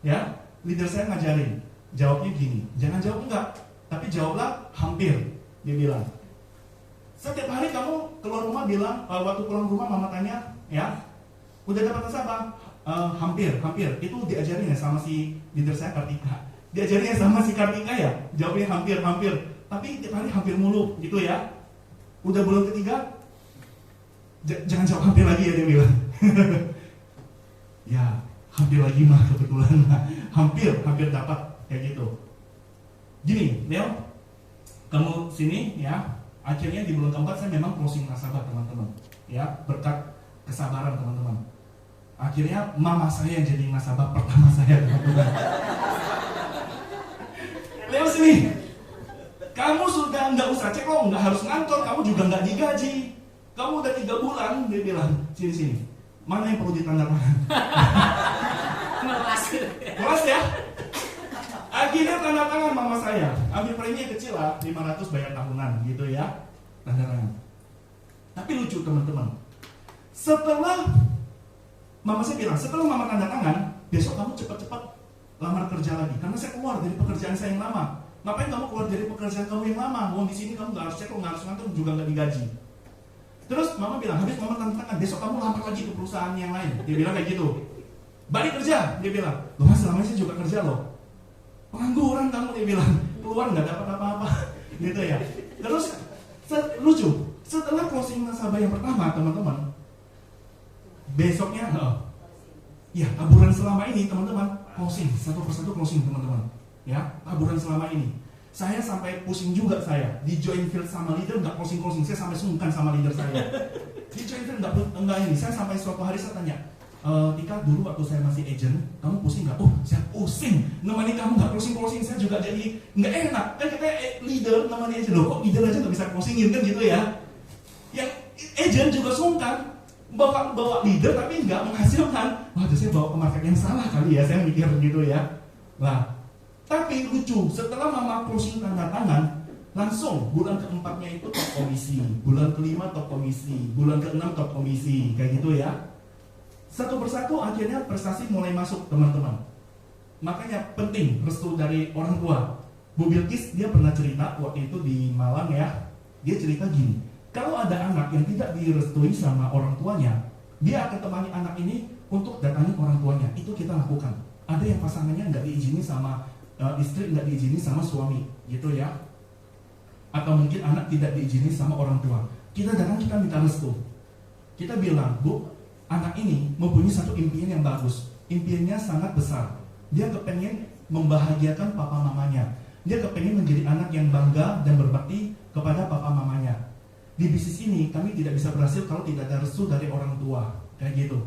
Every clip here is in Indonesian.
Ya, leader saya ngajarin. Jawabnya gini, jangan jawab enggak, tapi jawablah hampir. Dia bilang, setiap hari kamu keluar rumah bilang, waktu pulang rumah mama tanya, ya, udah dapat tes apa? Hampir. Itu diajarin ya sama si leader saya Kartika. Diajarin ya sama si Kartika ya, jawabnya hampir. Tapi tiap hari hampir mulu, gitu ya. Udah bulan ketiga, jangan jawab hampir lagi ya, dia bilang. Ya, hampir lagi mah kebetulan. Hampir dapat kayak gitu. Gini, Leo, kamu sini ya. Akhirnya di bulan keempat saya memang closing nasabah teman-teman. Ya, berkat kesabaran teman-teman. Akhirnya mama saya yang jadi nasabah pertama saya teman-teman. Leo sini. Kamu sudah nggak usah cek lo, nggak harus ngantor, kamu juga nggak digaji. Kamu udah 3 bulan, dia bilang, sini. Mana yang perlu ditandatangan? Melas ya? Akhirnya tanda tangan mama saya. Ambil premi yang kecil lah, 500 bayar tahunan gitu ya. Tanda tangan. Tapi lucu teman-teman. Setelah mama saya bilang, setelah mama tanda tangan, besok kamu cepat-cepat lamar kerja lagi. Karena saya keluar dari pekerjaan saya yang lama. Ngapain kamu keluar dari pekerjaan kamu yang lama? Wong di sini kamu nggak harus cek, nggak harus ngantor, juga nggak digaji. Terus mama bilang, habis mama tanda tangan, besok kamu lamar lagi ke perusahaan yang lain. Dia bilang kayak gitu. Balik kerja, dia bilang. Loh mas, selama ini saya juga kerja loh. Pengangguran kamu, dia bilang. Keluar nggak dapat apa-apa. Gitu ya. Terus lucu. Setelah closing nasabah yang pertama, teman-teman, besoknya, ya taburan selama ini, teman-teman, closing satu persatu closing, teman-teman. Ya, taburan selama ini. Saya sampai pusing juga saya di join field sama leader nggak closing, saya sampai sungkan sama leader saya. Di join field nggak ini. Saya sampai suatu hari saya tanya, Tika, dulu waktu saya masih agent, kamu pusing nggak? Oh, saya pusing. Nemani kamu nggak closing, saya juga jadi nggak enak. Kan kita leader namanya agent, loh kok leader aja nggak bisa closingin kan gitu ya? Yang agent juga sungkan bawa leader tapi nggak menghasilkan. Wah, saya bawa ke market yang salah kali ya, saya mikir gitu ya. Nah, tapi lucu, setelah mama closing tanda tangan, langsung bulan keempatnya itu top komisi, bulan kelima top komisi, bulan keenam top komisi, kayak gitu ya. Satu persatu akhirnya prestasi mulai masuk teman-teman. Makanya penting restu dari orang tua. Bu Bilkis dia pernah cerita waktu itu di Malang ya. Dia cerita gini, kalau ada anak yang tidak direstui sama orang tuanya, dia akan temani anak ini untuk datangi orang tuanya. Itu kita lakukan. Ada yang pasangannya nggak diizini sama istri, nggak diizini sama suami, gitu ya. Atau mungkin anak tidak diizini sama orang tua. Kita datang, kita minta restu. Kita bilang, Bu, anak ini mempunyai satu impian yang bagus. Impiannya sangat besar. Dia kepengen membahagiakan papa mamanya. Dia kepengen menjadi anak yang bangga dan berbakti kepada papa mamanya. Di bisnis ini kami tidak bisa berhasil kalau tidak ada restu dari orang tua, kayak gitu.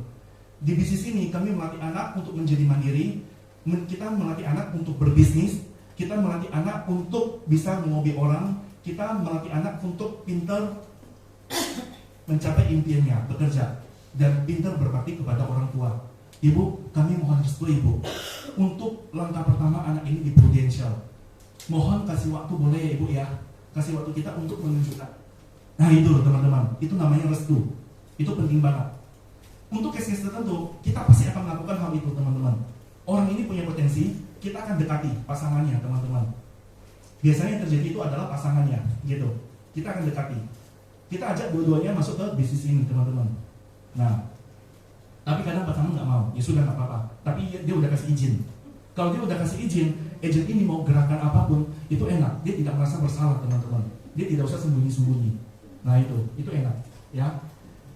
Di bisnis ini kami melatih anak untuk menjadi mandiri. Kita melatih anak untuk berbisnis. Kita melatih anak untuk bisa mengobi orang. Kita melatih anak untuk pintar mencapai impiannya, bekerja, dan pintar berbakti kepada orang tua. Ibu, kami mohon restu Ibu untuk langkah pertama anak ini di Prudential. Mohon kasih waktu, boleh ya Ibu ya? Kasih waktu kita untuk menunjukkan. Nah itu loh teman-teman, itu namanya restu. Itu penting banget. Untuk case-case tertentu, kita pasti akan melakukan hal itu teman-teman. Orang ini punya potensi, kita akan dekati pasangannya teman-teman. Biasanya yang terjadi itu adalah pasangannya, gitu. Kita akan dekati. Kita ajak dua-duanya masuk ke bisnis ini teman-teman. Nah, tapi kadang pasangan nggak mau, ya sudah nggak apa-apa. Tapi dia udah kasih izin. Kalau dia udah kasih izin, agent ini mau gerakan apapun, itu enak. Dia tidak merasa bersalah teman-teman. Dia tidak usah sembunyi-sembunyi. Nah itu enak, ya.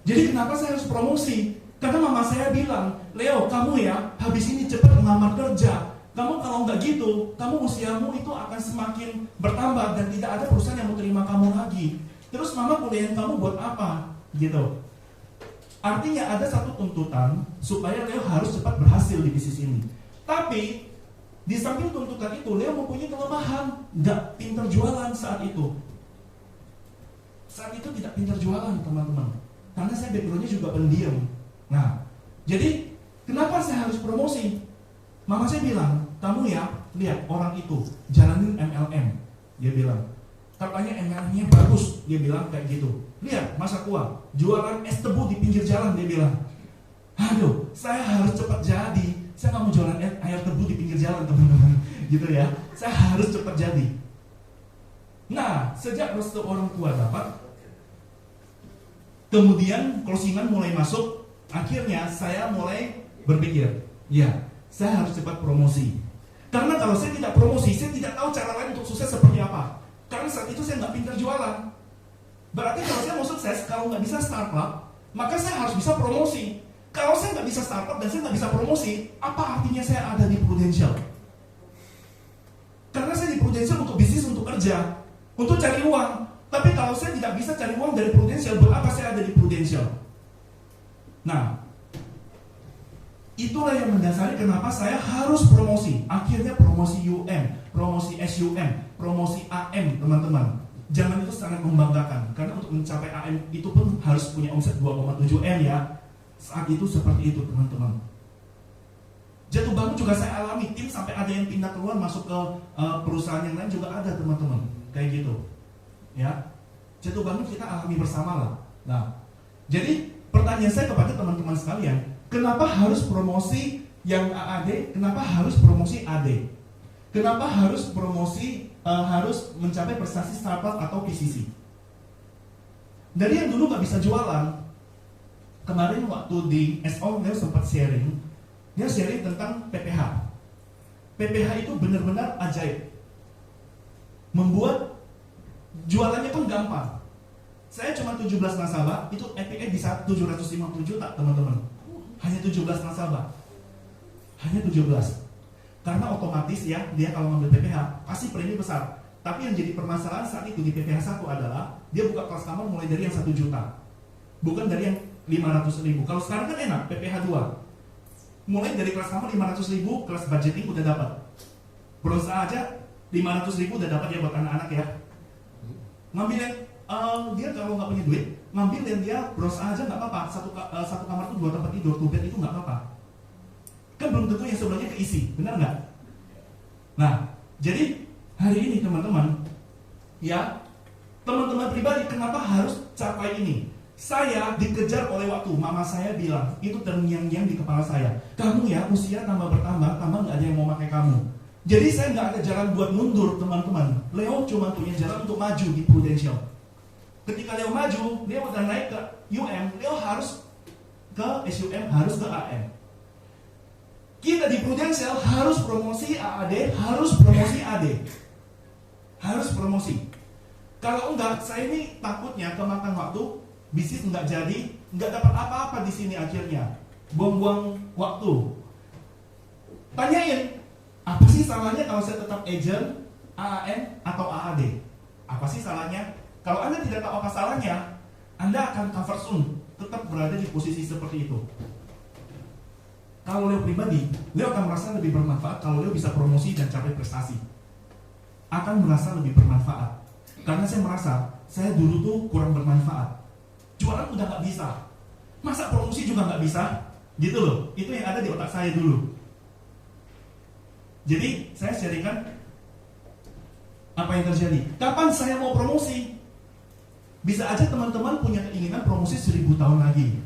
Jadi kenapa saya harus promosi? Karena mama saya bilang, Leo, kamu ya habis ini cepat melamar kerja. Kamu kalau nggak gitu, kamu usiamu itu akan semakin bertambah dan tidak ada perusahaan yang mau terima kamu lagi. Terus mama kuliahin kamu buat apa? Gitu. Artinya ada satu tuntutan supaya Leo harus cepat berhasil di bisnis ini. Tapi di samping tuntutan itu, Leo mempunyai kelemahan, nggak pintar jualan saat itu. Saat itu tidak pintar jualan teman-teman. Karena saya backgroundnya juga pendiam. Nah, jadi kenapa saya harus promosi? Mama saya bilang, kamu ya, lihat orang itu jalanin MLM. Dia bilang, katanya MLM-nya bagus. Dia bilang kayak gitu. Lihat, masa tua, jualan es tebu di pinggir jalan. Dia bilang, aduh, saya harus cepat jadi Saya nggak mau jualan air tebu di pinggir jalan teman-teman, gitu ya. Saya harus cepat jadi. Nah, sejak restu orang tua dapat, kemudian closingan mulai masuk. Akhirnya saya mulai berpikir, ya, saya harus cepat promosi. Karena kalau saya tidak promosi, saya tidak tahu cara lain untuk sukses seperti apa. Karena saat itu saya nggak pintar jualan. Berarti kalau saya mau sukses, kalau nggak bisa startup, maka saya harus bisa promosi. Kalau saya nggak bisa startup dan saya nggak bisa promosi, apa artinya saya ada di Prudential? Karena saya di Prudential untuk bisnis, untuk kerja, untuk cari uang. Tapi kalau saya tidak bisa cari uang dari Prudential, buat apa saya ada di Prudential? Nah, itulah yang mendasari kenapa saya harus promosi. Akhirnya promosi UM, promosi SUM, promosi AM, teman-teman. Jangan itu sangat membanggakan, karena untuk mencapai AM itu pun harus punya omset 2,7 M ya. Saat itu seperti itu, teman-teman. Jatuh bangun juga saya alami, tim sampai ada yang pindah keluar masuk ke perusahaan yang lain juga ada, teman-teman. Kayak gitu. Ya. Jatuh bangun kita alami bersama lah. Nah, jadi pertanyaan saya kepada teman-teman sekalian, kenapa harus promosi yang AAD? Kenapa harus promosi AD? Kenapa harus promosi harus mencapai prestasi startup atau PCC? Dari yang dulu nggak bisa jualan, kemarin waktu di SO dia sempat sharing, dia sharing tentang PPH. PPH itu benar-benar ajaib, membuat jualannya pun gampang. Saya cuma 17 nasabah, itu EPE bisa 750 juta teman-teman. Hanya 17 nasabah, hanya 17. Karena otomatis ya, dia kalau ngambil PPH pasti premi besar. Tapi yang jadi permasalahan saat itu di PPH 1 adalah dia buka kelas kamar mulai dari yang 1 juta, bukan dari yang 500 ribu. Kalau sekarang kan enak, PPH 2 mulai dari kelas kamar 500 ribu, kelas budgeting udah dapat. Berusaha aja 500 ribu udah dapat ya buat anak-anak ya. Ngambil yang dia kalau nggak punya duit, ngambil yang dia berusaha aja nggak apa-apa. Satu kamar tuh 2 tempat tidur, 2 bed itu nggak apa-apa. Kan belum tentu yang sebelahnya keisi, benar nggak? Nah, jadi hari ini teman-teman, ya, teman-teman pribadi kenapa harus capai ini? Saya dikejar oleh waktu. Mama saya bilang, itu terngiang-ngiang di kepala saya. Kamu ya, usia tambah bertambah, tambah nggak ada yang mau pakai kamu. Jadi saya nggak ada jalan buat mundur, teman-teman. Leo cuma punya jalan untuk maju di Prudential. Ketika Leo maju, Leo udah naik ke UM, Leo harus ke SUM, harus ke AM. Kita di Prudential harus promosi AAD, harus promosi AD. Harus promosi. Kalau enggak, saya ini takutnya kemakan waktu, bisnis enggak jadi, enggak dapat apa-apa di sini akhirnya. Buang-buang waktu. Tanyain, apa sih salahnya kalau saya tetap agent, AAN, atau AAD? Apa sih salahnya? Kalau Anda tidak tahu apa salahnya, Anda akan cover soon, tetap berada di posisi seperti itu. Kalau Leo pribadi, Leo akan merasa lebih bermanfaat kalau Leo bisa promosi dan capai prestasi. Akan merasa lebih bermanfaat. Karena saya merasa, saya dulu tuh kurang bermanfaat. Jualan udah gak bisa. Masa promosi juga gak bisa? Gitu loh, itu yang ada di otak saya dulu. Jadi, saya sharingkan apa yang terjadi. Kapan saya mau promosi? Bisa aja teman-teman punya keinginan promosi 1000 tahun lagi.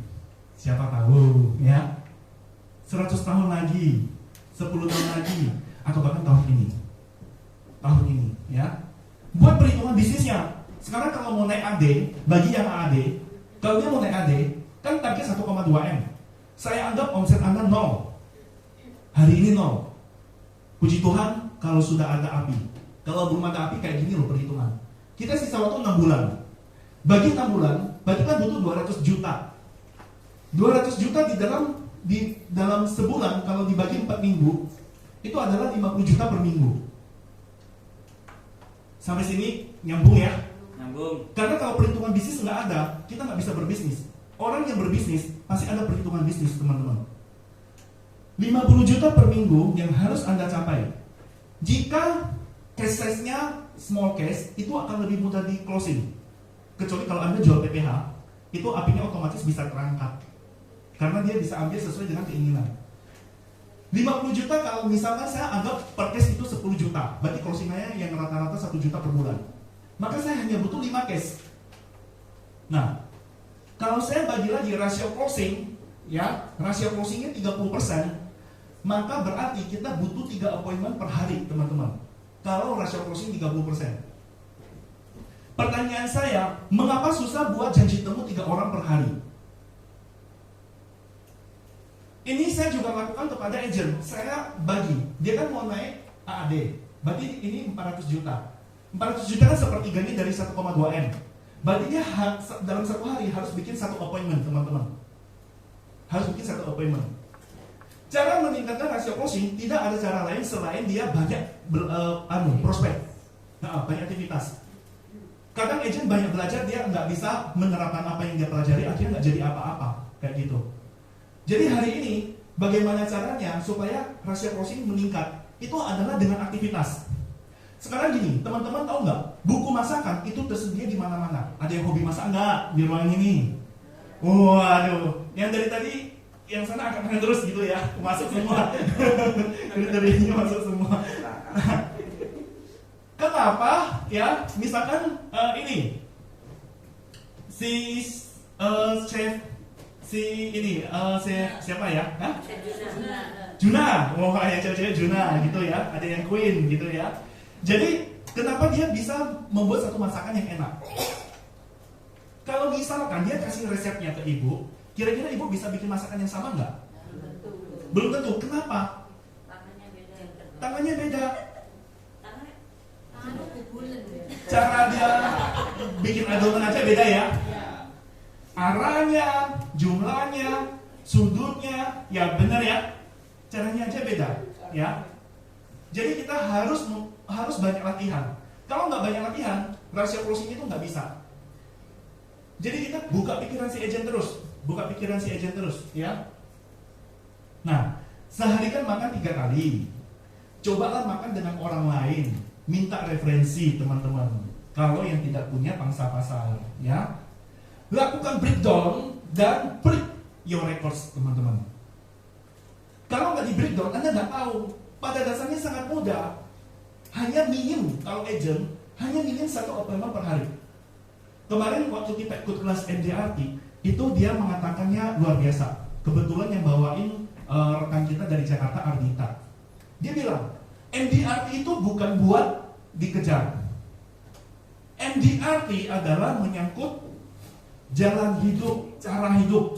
Siapa tahu, ya. 100 tahun lagi, 10 tahun lagi, atau bahkan tahun ini, ya. Buat perhitungan bisnisnya. Sekarang kalau mau naik AD, bagi yang AD, kalau dia mau naik AD, kan target 1,2 M. Saya anggap omset Anda 0. Hari ini 0. Puji Tuhan, kalau sudah ada api. Kalau belum ada api kayak gini loh perhitungan. Kita sisa waktu 6 bulan. Bagi 6 bulan, berarti kan butuh 200 juta. 200 juta di dalam sebulan kalau dibagi 4 minggu itu adalah 50 juta per minggu. Sampai sini nyambung ya? Nyambung. Karena kalau perhitungan bisnis nggak ada, kita nggak bisa berbisnis. Orang yang berbisnis pasti ada perhitungan bisnis, teman-teman. 50 juta per minggu yang harus Anda capai. Jika cash size-nya small cash, itu akan lebih mudah di closing. Kecuali kalau Anda jual PPH, itu apinya otomatis bisa terangkat. Karena dia bisa ambil sesuai dengan keinginan. 50 juta kalau misalkan saya anggap per case itu 10 juta, berarti closingnya yang rata-rata 1 juta per bulan. Maka saya hanya butuh 5 case. Nah, kalau saya bagi lagi rasio closing, ya, rasio closingnya 30%, maka berarti kita butuh 3 appointment per hari, teman-teman. Kalau rasio closing 30%. Pertanyaan saya, mengapa susah buat janji temu 3 orang per hari? Ini saya juga lakukan kepada agent. Saya bagi, dia kan mau naik AAD, berarti ini 400 juta. 400 juta kan sepertiganya dari 1,2 M. Berarti dia dalam 1 hari harus bikin 1 appointment, teman-teman. Harus bikin 1 appointment. Cara meningkatkan rasio closing tidak ada cara lain selain dia banyak prospek, banyak aktivitas. Kadang agent banyak belajar, dia nggak bisa menerapkan apa yang dia pelajari, akhirnya nggak jadi apa-apa kayak gitu. Jadi hari ini bagaimana caranya supaya rasio closing meningkat? Itu adalah dengan aktivitas. Sekarang gini, teman-teman tahu nggak? Buku masakan itu tersedia di mana-mana. Ada yang hobi masak nggak di ruangan ini? Waduh, yang dari tadi yang sana akan terus gitu ya, masuk semua. Kriterianya masuk semua. Kenapa? Ya, misalkan ini si chef siapa ya? Hah? Juna. Oh, ya cewek-cewek Juna gitu ya. Ada yang Queen gitu ya. Jadi kenapa dia bisa membuat satu masakan yang enak? Kalau misalkan dia kasih resepnya ke ibu, kira-kira ibu bisa bikin masakan yang sama nggak? Belum tentu. Kenapa? Tangannya beda. Cara dia bikin adonan aja beda ya. Arahnya, jumlahnya, sudutnya, ya benar ya. Caranya aja beda, ya. Jadi kita harus banyak latihan. Kalau nggak banyak latihan, rasio closing itu nggak bisa. Jadi kita buka pikiran si agent terus, ya. Nah, sehari kan makan 3 kali. Cobalah makan dengan orang lain. Minta referensi teman-teman. Kalau yang tidak punya pangsa pasar, ya, lakukan breakdown dan break your records, teman-teman. Kalau nggak di breakdown, Anda nggak tahu. Pada dasarnya sangat mudah. Hanya minim, kalau agent hanya minim 1 appointment per hari. Kemarin waktu kita ikut kelas MDRT, itu dia mengatakannya luar biasa. Kebetulan yang bawain rekan kita dari Jakarta, Ardita. Dia bilang, MDRT itu bukan buat dikejar. MDRT adalah menyangkut jalan hidup, cara hidup.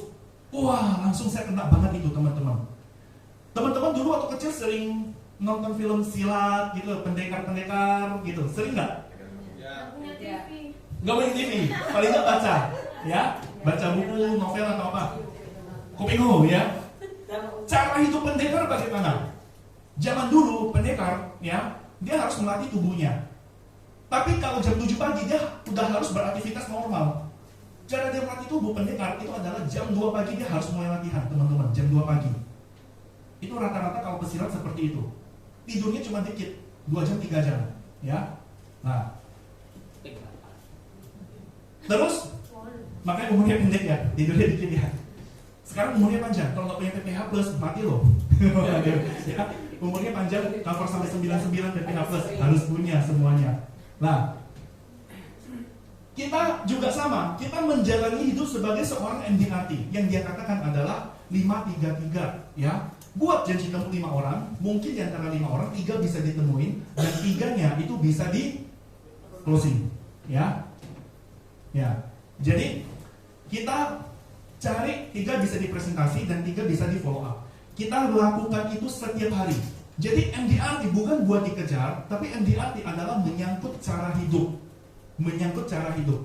Wah, langsung saya kena banget itu, teman-teman. Teman-teman dulu waktu kecil sering nonton film silat gitu, pendekar-pendekar gitu. Sering nggak? Nggak punya TV. Paling nggak baca, ya, baca buku, novel atau apa. Kupingu, ya. Cara hidup pendekar bagaimana? Zaman dulu pendekar, ya, dia harus melatih tubuhnya. Tapi kalau jam 7 pagi dia udah harus beraktivitas normal. Cara dia melatih tubuh pendekar itu adalah jam 2 pagi dia harus mulai latihan, teman-teman. Jam 2 pagi. Itu rata-rata kalau pesilat seperti itu. Tidurnya cuma dikit, 2 jam, 3 jam, ya. Nah, terus makanya umurnya pendek ya, tidurnya dikit ya. Sekarang umurnya panjang, kalau nggak punya PPH plus mati loh. Ya, umurnya panjang, cover sampai 99 PPH plus harus punya semuanya. Nah, kita juga sama, kita menjalani hidup sebagai seorang MDRT. Yang dia katakan adalah 5-3-3, ya. Buat janji temu 5 orang, mungkin di antara 5 orang 3 bisa ditemuin dan 3-nya itu bisa di closing, ya. Ya. Jadi kita cari 3 bisa dipresentasi dan 3 bisa di follow up. Kita lakukan itu setiap hari. Jadi MDRT bukan buat dikejar, tapi MDRT adalah menyangkut cara hidup. Menyangkut cara hidup.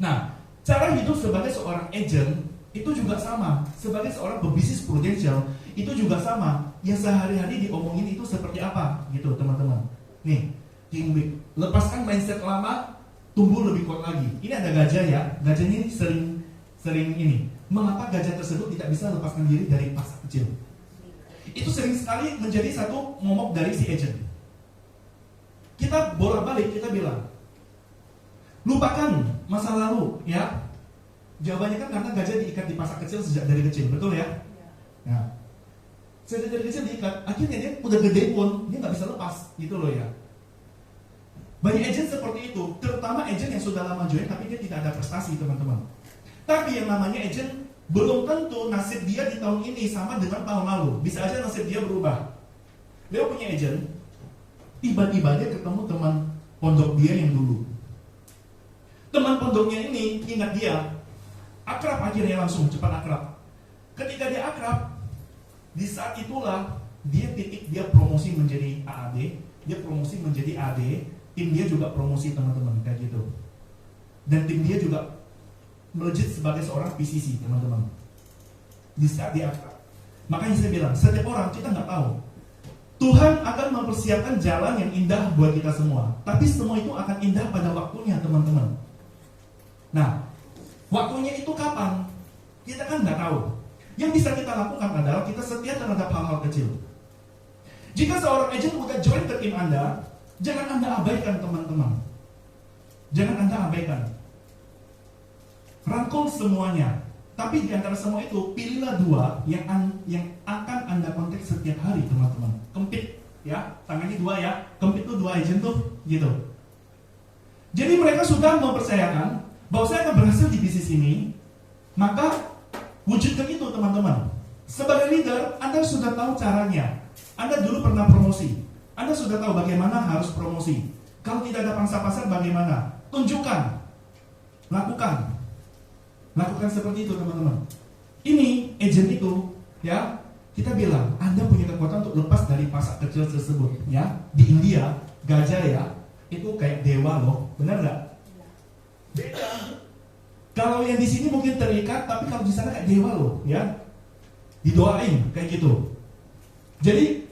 Nah, cara hidup sebagai seorang agent itu juga sama. Sebagai seorang pebisnis prudensial itu juga sama. Yang sehari-hari diomongin itu seperti apa gitu, teman-teman. Nih, King Week. Lepaskan mindset lama, tumbuh lebih kuat lagi. Ini ada gajah ya. Gajahnya ini sering ini. Mengapa gajah tersebut tidak bisa lepaskan diri dari masa kecil? Itu sering sekali menjadi satu momok dari si agent. Kita bolak-balik, kita bilang, lupakan masa lalu, ya. Jawabannya kan karena gajah diikat di masa kecil sejak dari kecil, betul ya? Nah, sejak dari kecil diikat, akhirnya dia udah gede pun dia nggak bisa lepas, gitu loh ya. Banyak agent seperti itu, terutama agent yang sudah lama join tapi dia tidak ada prestasi, teman-teman. Tapi yang namanya agent belum tentu nasib dia di tahun ini sama dengan tahun lalu. Bisa aja nasib dia berubah. Leo punya agent, tiba-tiba dia ketemu teman pondok dia yang dulu. Teman pondoknya ini ingat dia, akrab akhirnya, langsung cepat akrab. Ketika dia akrab, di saat itulah dia promosi menjadi AAD, dia promosi menjadi AD, tim dia juga promosi teman-teman kayak gitu. Dan tim dia juga melejit sebagai seorang PCC, teman-teman. Di saat dia akrab. Makanya saya bilang, setiap orang kita nggak tahu. Tuhan akan mempersiapkan jalan yang indah buat kita semua. Tapi semua itu akan indah pada waktunya, teman-teman. Nah, waktunya itu kapan? Kita kan nggak tahu. Yang bisa kita lakukan adalah kita setia terhadap hal-hal kecil. Jika seorang agent udah join ke tim Anda, jangan Anda abaikan, teman-teman. Jangan Anda abaikan. Rangkul semuanya. Tapi di antara semua itu, pilihlah 2 yang akan Anda kontak setiap hari, teman-teman. Kempit, ya. Tangannya 2 ya. Kempit tuh 2 agent tuh, gitu. Jadi mereka sudah mempercayakan bahwa saya akan berhasil di bisnis ini, maka wujudkan itu, teman-teman. Sebagai leader, Anda sudah tahu caranya. Anda dulu pernah promosi. Anda sudah tahu bagaimana harus promosi. Kalau tidak ada pangsa pasar, bagaimana? Tunjukkan. Lakukan. Lakukan seperti itu, teman-teman. Ini agent itu, ya, kita bilang Anda punya kekuatan untuk lepas dari pasak kecil tersebut, ya. Di India, gajah ya, itu kayak dewa loh, benar nggak? Beda. Kalau yang di sini mungkin terikat, tapi kalau di sana kayak dewa loh, ya. Didoain kayak gitu. Jadi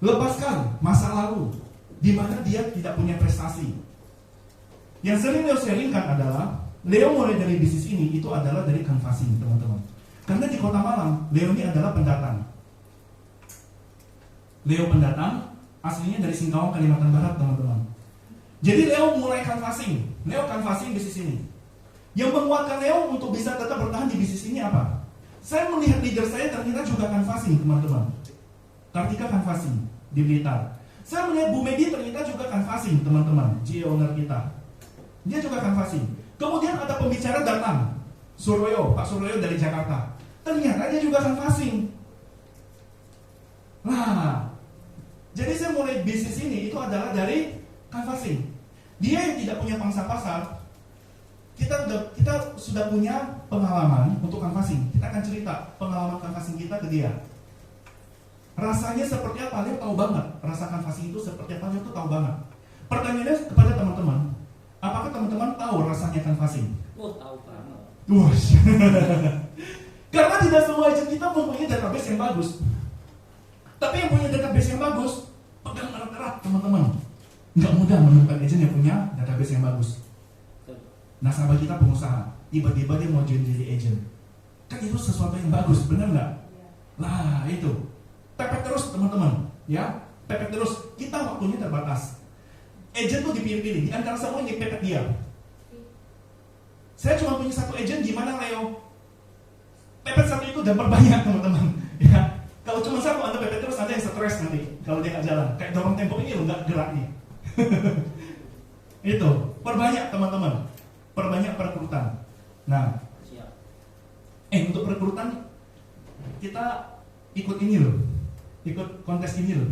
lepaskan masa lalu di mana dia tidak punya prestasi. Yang sering Leo sharingkan adalah Leo mulai dari bisnis ini itu adalah dari canvassing, teman-teman. Karena di Kota Malang, Leo ini adalah pendatang. Leo pendatang, aslinya dari Singkawang, Kalimantan Barat, teman-teman. Jadi Leo mulai canvassing. Leo canvassing bisnis ini. Yang menguatkan Leo untuk bisa tetap bertahan di bisnis ini apa? Saya melihat leader saya ternyata juga canvassing, teman-teman. Kartika canvassing di Blitar. Saya melihat Bu Medi ternyata juga canvassing, teman-teman. GE owner kita. Dia juga canvassing. Kemudian ada pembicara datang, Pak Suryo dari Jakarta. Ternyata dia juga canvassing. Nah, jadi saya mulai bisnis ini itu adalah dari canvassing. Dia yang tidak punya pangsa pasar, kita sudah punya pengalaman untuk canvassing. Kita akan cerita pengalaman canvassing kita ke dia. Rasanya seperti apa? Dia tahu banget. Rasa canvassing itu seperti apa? Dia tuh tahu banget. Pertanyaannya kepada teman-teman, apakah teman-teman tahu rasanya canvassing? Oh, tahu banget. Karena tidak semua agent kita mempunyai database yang bagus. Tapi yang punya database yang bagus, pegang erat-erat, teman-teman. Nggak mudah menemukan agent yang punya database yang bagus. Nasabah kita pengusaha, tiba-tiba dia mau jadi agent. Kan itu sesuatu yang bagus, benar nggak? Lah itu, pepet terus, teman-teman. Ya, pepet terus. Kita waktunya terbatas. Agent tuh dipilih-pilih, di antara semua yang dipepet dia. Saya cuma punya satu agent, gimana Leo? Pepet satu itu dan perbanyak, teman-teman. Ya, kalau cuma satu Anda pepet terus, Anda yang stres nanti kalau dia nggak jalan. Kayak dorong tembok ini loh, nggak gerak nih. Itu, perbanyak, teman-teman. Perbanyak perekrutan. Nah, untuk perekrutan kita ikut ini loh, ikut kontes ini loh,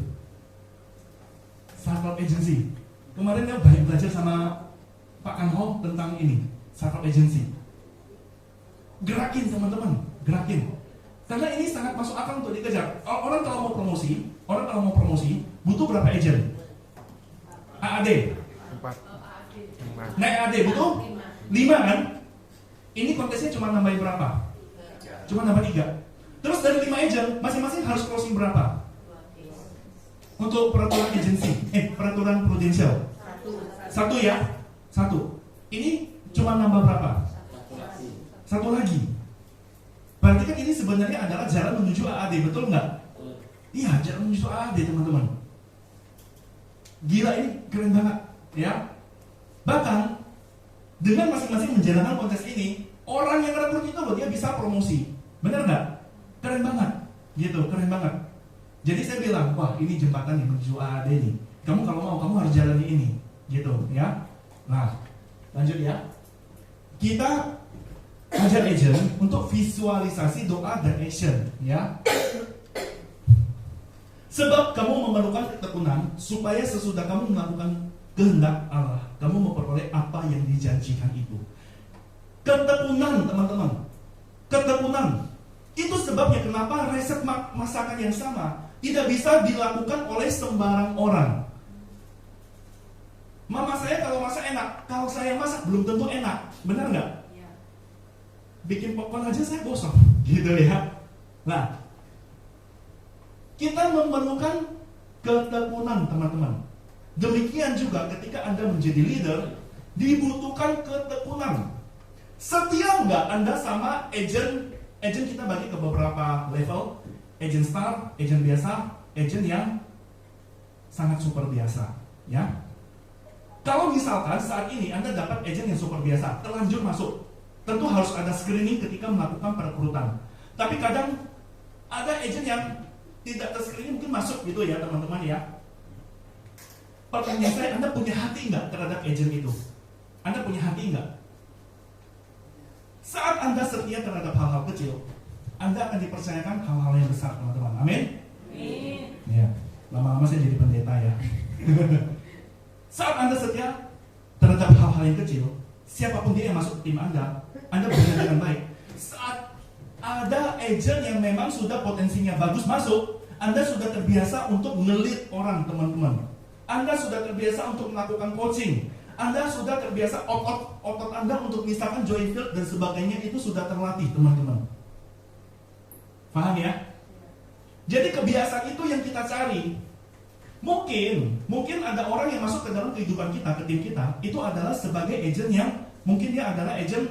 startup agency. Kemarin saya banyak belajar sama Pak Kanho tentang ini, startup agency. Gerakin, teman-teman, gerakin. Karena ini sangat masuk akal untuk dikejar. Orang kalau mau promosi, butuh berapa agent? AAD. 4. Naik AAD butuh 5 kan? Ini kontesnya cuma nambahin berapa? Cuma nambah 3. Terus dari 5 agent, masing-masing harus closing berapa? Untuk peraturan agency, peraturan prudensial. 1 ya? 1. Ini cuma nambah berapa? 1 lagi. Berarti kan ini sebenarnya adalah jalan menuju AAD, betul nggak? Iya, jalan menuju AAD, teman-teman. Gila, ini keren banget, ya. Bahkan dengan masing-masing menjalankan kontes ini, orang yang rekrut itu loh, dia bisa promosi. Benar nggak? Keren banget, gitu, keren banget. Jadi saya bilang, wah ini jembatan yang menuju AAD nih. Kamu kalau mau, kamu harus jalani ini, gitu, ya. Nah, lanjut ya. Kita ajar agent untuk visualisasi doa dan action, ya. Sebab kamu memerlukan ketekunan supaya sesudah kamu melakukan kehendak Allah, kamu memperoleh apa yang dijanjikan itu. Ketekunan, teman-teman. Ketekunan. Itu sebabnya kenapa resep masakan yang sama tidak bisa dilakukan oleh sembarang orang. Mama saya kalau masak enak, kalau saya masak belum tentu enak. Benar nggak? Ya. Bikin popcorn aja saya gosong, gitu ya. Nah, kita memerlukan ketekunan, teman-teman. Demikian juga ketika Anda menjadi leader, dibutuhkan ketekunan. Setia nggak Anda sama agent kita bagi ke beberapa level, agent star, agent biasa, agent yang sangat super biasa, ya. Kalau misalkan saat ini Anda dapat agent yang super biasa, terlanjur masuk, tentu harus ada screening ketika melakukan perekrutan. Tapi kadang ada agent yang tidak terscreening mungkin masuk gitu ya, teman-teman ya. Pertanyaan saya, Anda punya hati nggak terhadap agent itu? Anda punya hati nggak? Saat Anda setia terhadap hal-hal kecil, Anda akan dipercayakan hal-hal yang besar, teman-teman. Amin? Amin. Ya, lama-lama saya jadi pendeta ya. Saat Anda setia terhadap hal-hal yang kecil, siapapun dia yang masuk tim Anda bekerja dengan baik. Saat ada agent yang memang sudah potensinya bagus masuk, Anda sudah terbiasa untuk ngelit orang, teman-teman. Anda sudah terbiasa untuk melakukan coaching. Anda sudah terbiasa otot Anda untuk misalkan join field dan sebagainya itu sudah terlatih, teman-teman. Paham ya? Jadi kebiasaan itu yang kita cari. Mungkin ada orang yang masuk ke dalam kehidupan kita, ke tim kita, itu adalah sebagai agent yang mungkin dia adalah agent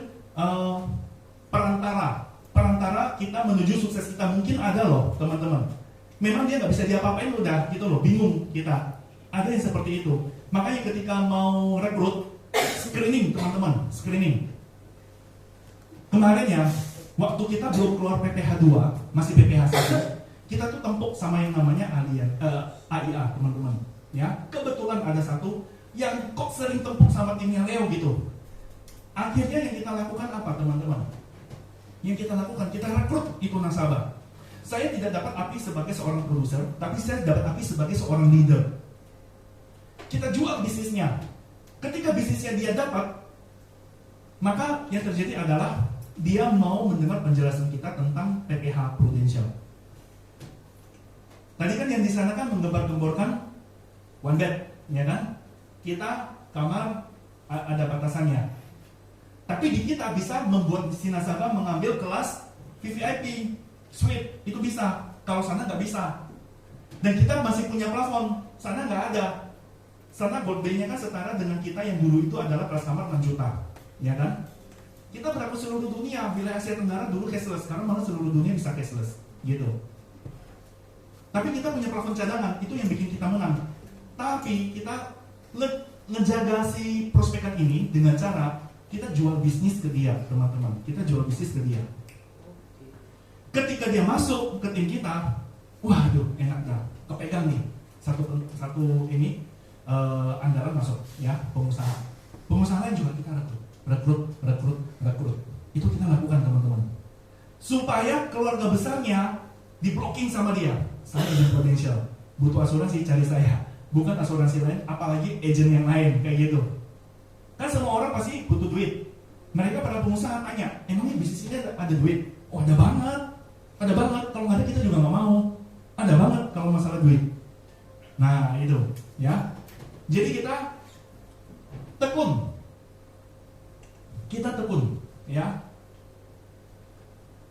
perantara kita menuju sukses kita. Mungkin ada loh, teman-teman. Memang dia nggak bisa diapa-apain udah gitu loh, bingung kita. Ada yang seperti itu. Makanya ketika mau rekrut, screening, teman-teman, screening. Kemarin ya, waktu kita belum keluar PPH 2, masih PPH 1, kita tuh tempuk sama yang namanya AIA, teman-teman. Ya, kebetulan ada satu yang kok sering tempuk sama timnya Leo gitu. Akhirnya yang kita lakukan apa, teman-teman? Yang kita lakukan, kita rekrut itu nasabah. Saya tidak dapat api sebagai seorang produser, tapi saya dapat api sebagai seorang leader. Kita jual bisnisnya. Ketika bisnisnya dia dapat, maka yang terjadi adalah dia mau mendengar penjelasan kita tentang PPH Prudential. Tadi kan yang di sana kan menggembar-gemborkan one bed, ya kan? Kita kamar ada batasannya. Tapi di kita bisa membuat si nasabah mengambil kelas VVIP, suite, itu bisa. Kalau sana nggak bisa. Dan kita masih punya plafon, sana nggak ada. Sana gold bay-nya kan setara dengan kita yang dulu itu adalah kelas kamar 6 juta, ya kan? Kita berlaku seluruh dunia, wilayah Asia Tenggara dulu cashless, sekarang malah seluruh dunia bisa cashless, gitu. Tapi kita punya plafon cadangan, itu yang bikin kita menang. Tapi kita ngejaga si prospekan ini dengan cara kita jual bisnis ke dia, teman-teman. Kita jual bisnis ke dia. Ketika dia masuk ke tim kita, waduh, enak dah, kepegang nih. Satu ini anggaran masuk, ya, pengusaha. Pengusaha lain juga kita rekrut. Itu kita lakukan, teman-teman. Supaya keluarga besarnya di-blocking sama dia. Saya agent Prudential, butuh asuransi, cari saya. Bukan asuransi lain, apalagi agent yang lain, kayak gitu. Kan semua orang pasti butuh duit. Mereka para pengusaha tanya, emangnya bisnis ini ada duit? Oh, ada banget. Kalau nggak ada kita juga nggak mau. Ada banget kalau masalah duit. Nah, itu, ya. Jadi kita tekun. Ya.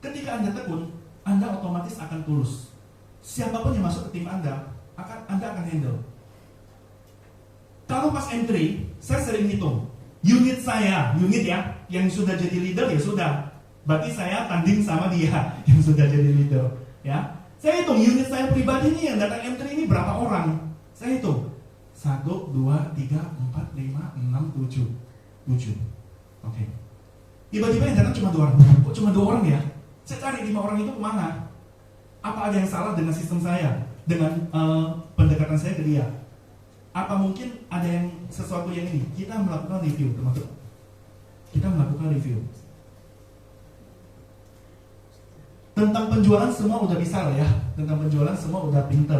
Ketika Anda tekun, Anda otomatis akan tulus. Siapapun yang masuk ke tim Anda akan handle. Kalau pas entry, saya sering hitung. Unit ya, yang sudah jadi leader ya sudah. Berarti saya tanding sama dia yang sudah jadi leader, ya. Saya hitung unit saya pribadi ini yang datang entry ini berapa orang. Saya hitung 1, 2, 3, 4, 5, 6, 7. Oke. Tiba-tiba yang datang cuma 2 orang. Kok cuma 2 orang ya? Saya cari 5 orang itu kemana? Apa ada yang salah dengan sistem saya? Dengan pendekatan saya ke dia? Apa mungkin ada yang sesuatu yang ini? Kita melakukan review, teman-teman. Kita melakukan review. Tentang penjualan semua udah bisa lah ya. Tentang penjualan semua udah pinter.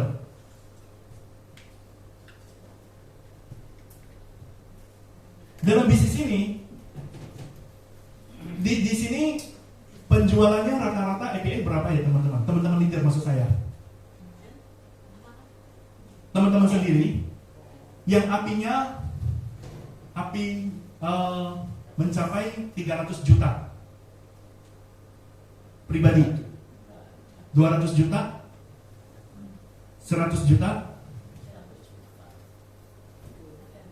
Dalam bisnis ini, di sini penjualannya rata-rata APA berapa ya teman-teman? Teman-teman leader maksud saya. Teman-teman sendiri yang api mencapai 300 juta pribadi, 200 juta, 100 juta.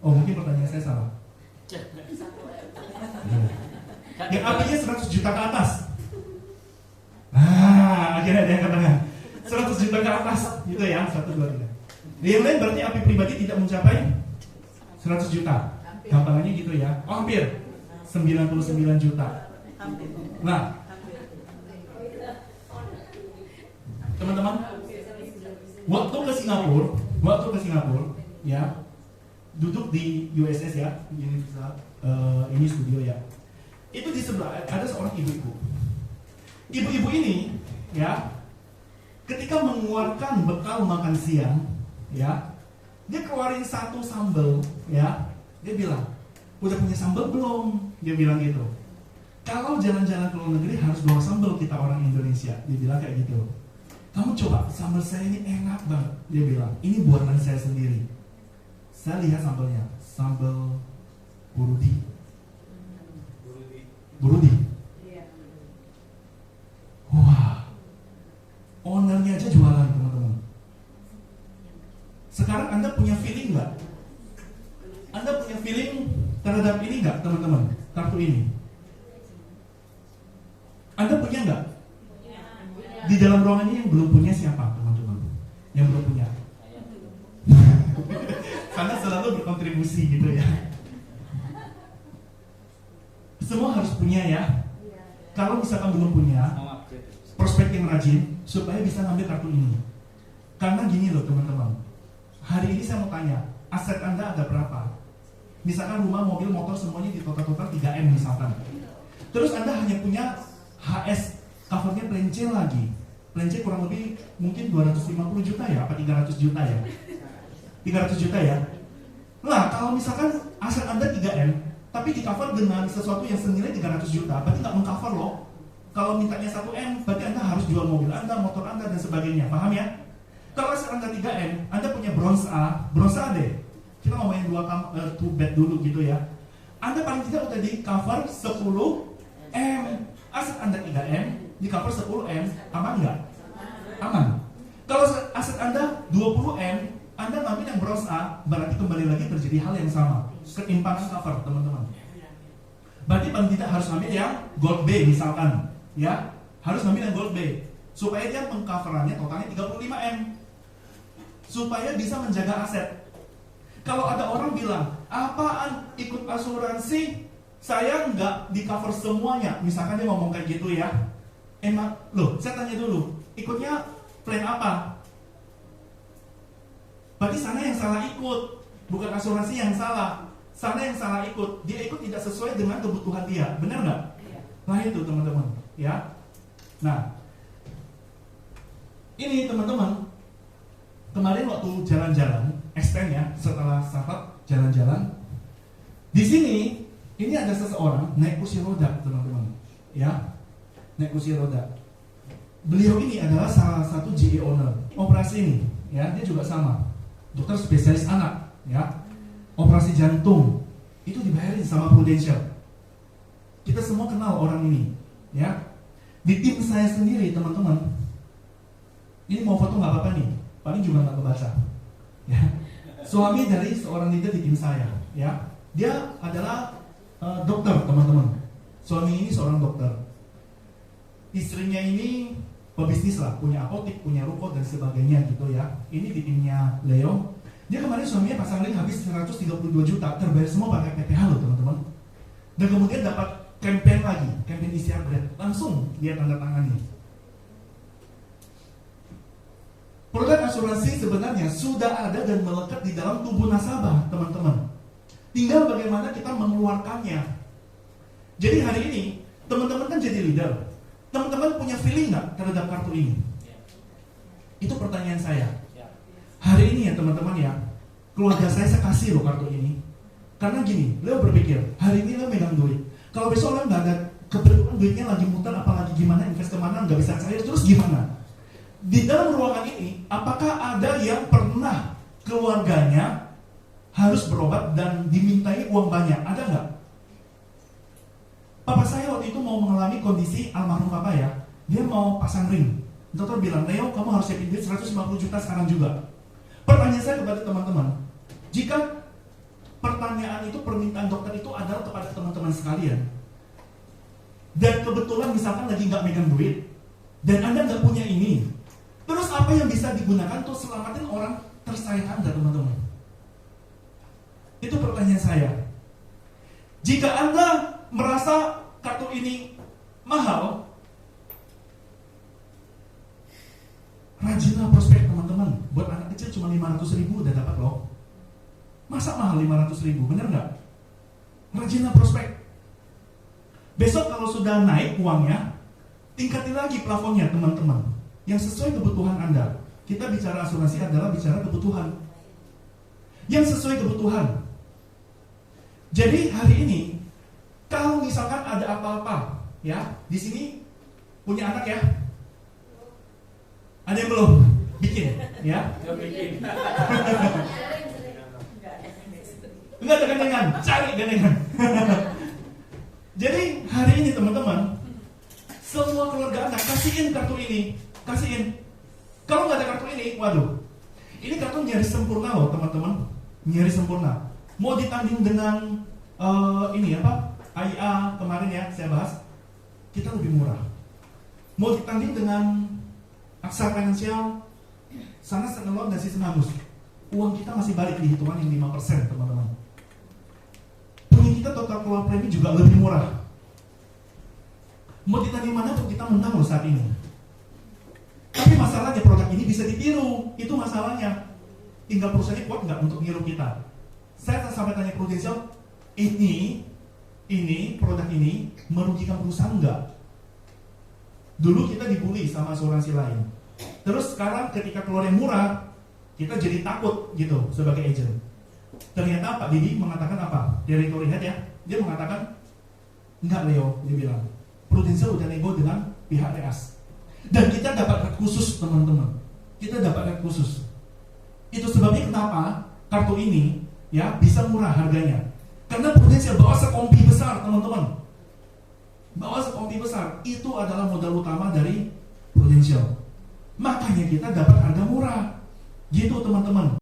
Oh, mungkin pertanyaan saya salah. Yang apinya 100 juta ke atas. Akhirnya ada yang katakan 100 juta ke atas, gitu ya, 1, 2, 3. Yang lain berarti api pribadi tidak mencapai 100 juta. Gampangannya gitu ya. Oh, hampir 99 juta. Nah, teman-teman, waktu ke Singapura, ya, duduk di USS ya, ini studio ya. Itu di sebelah ada seorang ibu-ibu. Ibu-ibu ini, ya, ketika mengeluarkan bekal makan siang, ya, dia keluarin satu sambal, ya, dia bilang, udah punya sambal belum? Dia bilang gitu. Kalau jalan-jalan ke luar negeri harus bawa sambal kita orang Indonesia, dia bilang kayak gitu. Kamu coba, sambal saya ini enak banget, dia bilang. Ini buatan saya sendiri. Saya lihat sambalnya, sambal burudi. Wah, ownernya aja jualan, teman-teman. Sekarang Anda punya feeling nggak? Anda punya feeling terhadap ini nggak, teman-teman? Kartu ini. Anda punya nggak? Di dalam ruangan ini yang belum punya siapa, teman-teman? Yang belum punya? Karena selalu berkontribusi gitu ya. Semua harus punya ya. Kalau misalkan belum punya, prospek yang rajin supaya bisa ngambil kartu ini. Karena gini loh teman-teman. Hari ini saya mau tanya, aset Anda ada berapa? Misalkan rumah, mobil, motor semuanya di total 3M misalkan. Terus Anda hanya punya HS, covernya plan C lagi. Plan C kurang lebih mungkin 250 juta ya, apa 300 juta ya? 300 juta ya. Nah, kalau misalkan aset Anda 3M, tapi di cover dengan sesuatu yang senilai 300 juta, berarti nggak mengcover loh. Kalau mintanya 1M, berarti Anda harus jual mobil Anda, motor Anda, dan sebagainya. Paham ya? Kalau aset Anda 3M, Anda punya bronze A deh. Kita ngomongin 2 bed dulu gitu ya. Anda paling tidak udah di cover 10M. Aset Anda 3M, di cover 10M, aman nggak? Aman. Kalau aset Anda 20M, Anda ngambil yang bronze A, berarti kembali lagi terjadi hal yang sama. Ketimpangan cover, teman-teman. Berarti paling tidak harus ambil yang gold B misalkan, ya, harus ambil yang gold B supaya dia mengcoverannya totalnya 35M, supaya bisa menjaga aset. Kalau ada orang bilang, apaan ikut asuransi, saya nggak di cover semuanya, misalkan dia ngomong kayak gitu ya. Emang, loh, saya tanya dulu, ikutnya plan apa? Berarti sana yang salah ikut, bukan asuransi yang salah. Sana yang salah ikut, dia ikut tidak sesuai dengan kebutuhan dia, benar nggak? Nah itu teman-teman, ya. Nah, ini teman-teman, kemarin waktu jalan-jalan, extend ya, setelah sahabat jalan-jalan, di sini ini ada seseorang naik kursi roda, teman-teman, ya, naik kursi roda. Beliau ini adalah salah satu GE owner operasi ini, ya, dia juga sama, dokter spesialis anak, ya. Operasi jantung itu dibayarin sama Prudential. Kita semua kenal orang ini, ya. Di tim saya sendiri, teman-teman, ini mau foto nggak apa-apa nih, paling juga nggak kebaca, ya. Suami dari seorang leader di tim saya, ya. Dia adalah dokter, teman-teman. Suami ini seorang dokter. Istrinya ini pebisnis lah, punya apotek, punya ruko dan sebagainya gitu ya. Ini di timnya Leo. Dia kemarin suaminya pasang link habis 132 juta, terbayar semua pakai PPH loh teman-teman. Dan kemudian dapat campaign lagi, campaign isi upgrade, langsung dia tanda tangani. Produk asuransi sebenarnya sudah ada dan melekat di dalam tubuh nasabah, teman-teman. Tinggal bagaimana kita mengeluarkannya. Jadi hari ini, teman-teman kan jadi leader. Teman-teman punya feeling nggak terhadap kartu ini? Itu pertanyaan saya. Hari ini ya teman-teman ya, keluarga saya kasih loh kartu ini. Karena gini, Leo berpikir, hari ini Leo megang duit. Kalau besok Leo nggak ada, kebetulan duitnya lagi muter, apalagi gimana, invest kemana, nggak bisa cair, terus gimana? Di dalam ruangan ini, apakah ada yang pernah keluarganya harus berobat dan dimintai uang banyak? Ada nggak? Papa saya waktu itu mau mengalami kondisi almarhum papa ya, dia mau pasang ring. Dokter bilang, Leo kamu harus siapin duit 150 juta sekarang juga. Pertanyaan saya kepada teman-teman, jika pertanyaan itu, permintaan dokter itu adalah kepada teman-teman sekalian, dan kebetulan misalkan lagi nggak megang duit, dan Anda nggak punya ini, terus apa yang bisa digunakan untuk selamatin orang tersayang Anda, teman-teman? Itu pertanyaan saya. Jika Anda merasa kartu ini mahal, rajinlah prospek, teman-teman. Buat anak kecil cuma 500.000 udah dapat loh. Masa mahal 500.000, bener nggak? Rajinlah prospek. Besok kalau sudah naik uangnya, tingkatin lagi plafonnya, teman-teman, yang sesuai kebutuhan Anda. Kita bicara asuransi adalah bicara kebutuhan, yang sesuai kebutuhan. Jadi hari ini, kalau misalkan ada apa-apa, ya, di sini punya anak ya, ada yang belum bikin, ya? Enggak ada gandengan, cari gandengan. Jadi hari ini teman-teman, semua keluarga Anda kasihin kartu ini, kasihin. Kalau nggak ada kartu ini, waduh, ini kartu nyaris sempurna loh teman-teman, nyaris sempurna. Mau ditanding dengan ini apa? AIA kemarin ya saya bahas, kita lebih murah. Mau ditanding dengan Aksa Finansial, sana Senelon dan Sistem Hangus, uang kita masih balik di hitungan yang 5%, teman-teman. Punya kita total keluar premi juga lebih murah. Mau ditanding mana pun kita menang loh saat ini. Tapi masalahnya produk ini bisa ditiru, itu masalahnya. Tinggal perusahaannya kuat nggak untuk niru kita. Saya sampai tanya Prudential, ini produk ini merugikan perusahaan nggak? Dulu kita dibully sama asuransi lain. Terus sekarang ketika keluar yang murah, kita jadi takut gitu sebagai agent. Ternyata Pak Didi mengatakan apa? Territory head ya, dia mengatakan, enggak Leo, dia bilang, Prudential udah nego dengan pihak REAS. Dan kita dapat rate khusus teman-teman. Kita dapat rate khusus. Itu sebabnya kenapa kartu ini ya bisa murah harganya. Karena Prudential bawa sekompi besar teman-teman. Bawa sekompi besar. Itu adalah modal utama dari Prudential. Makanya kita dapat harga murah. Gitu teman-teman.